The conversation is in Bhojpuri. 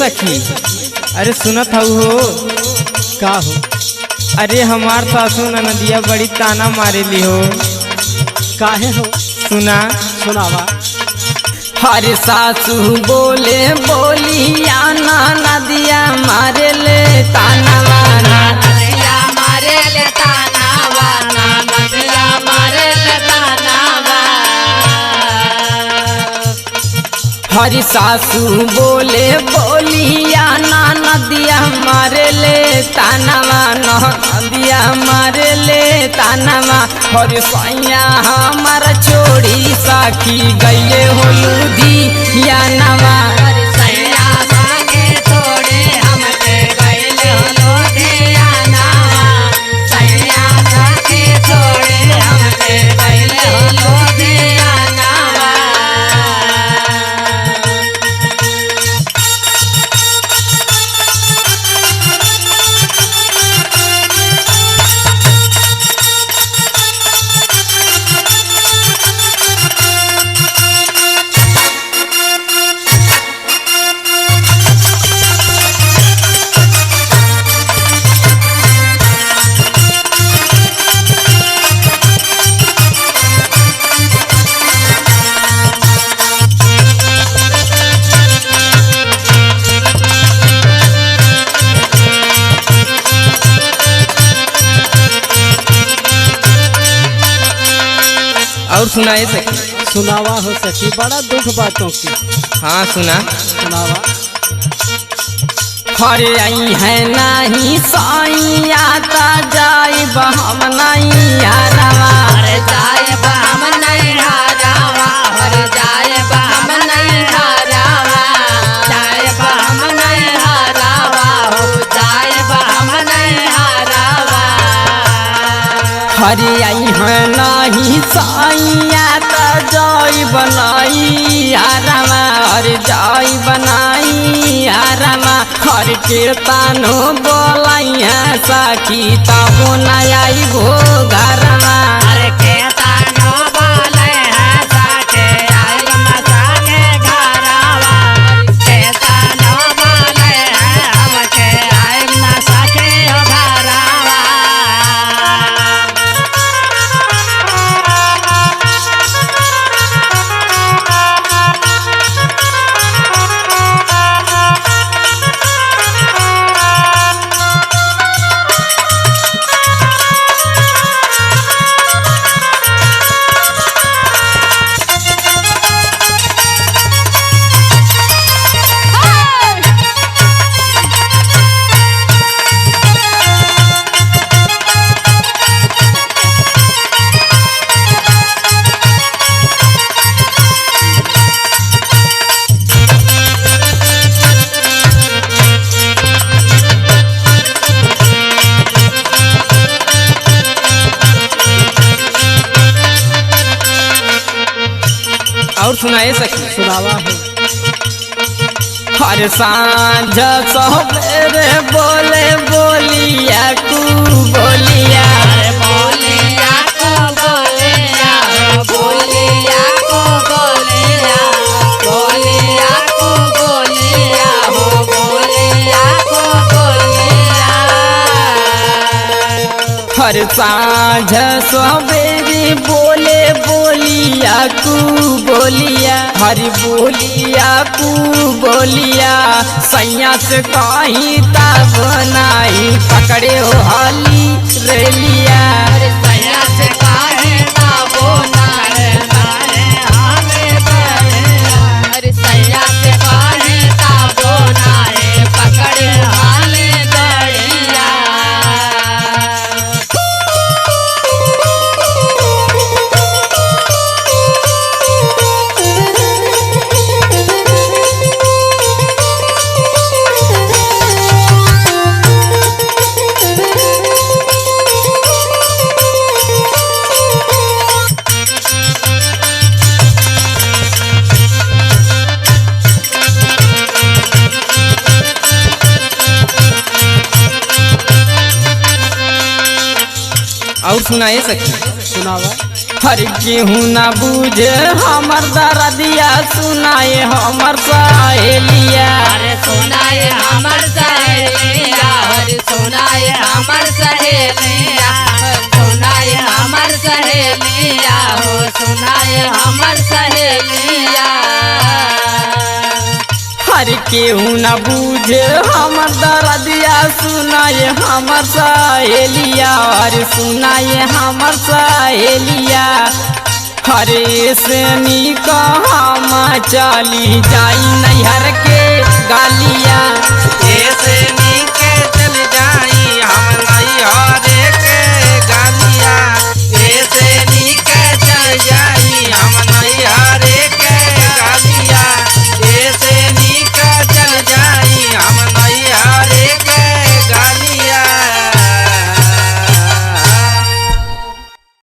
सखी, अरे सुनत हऊ हो का हो? अरे हमार सासू ननदिया बड़ी ताना मारेली हो। काहे हो? सुना सुनावा। हर सासू बोले बोलिया नदिया मारे ले तानवा नदिया मारे ले तानवा नदिया मारे ले तानवा। हर सासू बोले बोलिया नदिया मारे ले तानवा नदिया मारे ले तानवा। हर सैया हमार छोड़ी साखी गईले हो लुधियानवा। सैया संगे छोड़े हमके गईले हो लुधियानवा। सैया संगे छोड़े हमके गईले हो लुधियानवा। और सुनाए सखी। सुनावा हो सखी, बड़ा दुख बातों की। हाँ सुना। सुनावा। हर आई है नहीं सैया ता जाई हम नहीं हरवा। हर जाए हम नहीं हरवा। हर जाए हम नहीं हरवा। जाए हम नहीं हरवा। हो जाए हम नहीं हरवा। हर आई है नहीं सैया ता जाई बनाई हरवा। हर जाई बनाई हरवा। हर कीर्तनो बोलैया सखी तब न आई गो घरवा। हर कीर्तनो बोलैया सखी आई मसाके घरवा। कीर्तनो बोलैया हमके आई मसाके घरवा। और सुनाए सखी। सुनावा हो। हर सांझ सवेरे बोले बोलिया कू बोलिया। बोलिया को बोलिया। बोलिया को बोलिया। बोलिया को बोलिया। हो बोलिया को बोलिया। हर सांझ सवेरे बोले बोलिया कू बोलिया। हरि बोलिया कू बोलिया। सैया से कहीं तब नहीं पकड़े हो हाली रेलिया। सैया से कहीं तब नहीं हमें अरे सैया से कहीं तब नहीं पकड़े हाली गड़िया। और सुनाए सखी। सुनावा। हर केहू न बूझे हमर दर्दिया सुनाए हमर सहेलिया। अरे सुनाए हमर सहेलिया, अरे सुनाए हमर सहेलिया, सुनाए हमर सहेलिया, हो सुनाए हमर सहेलिया। हर केहू न बूझे हमर दर्दिया सुनाए हमर सहेलिया, अरे सुनाए हमर सहेलिया। हरे से निक हम चली जाई नैहर के गालिया। ऐसे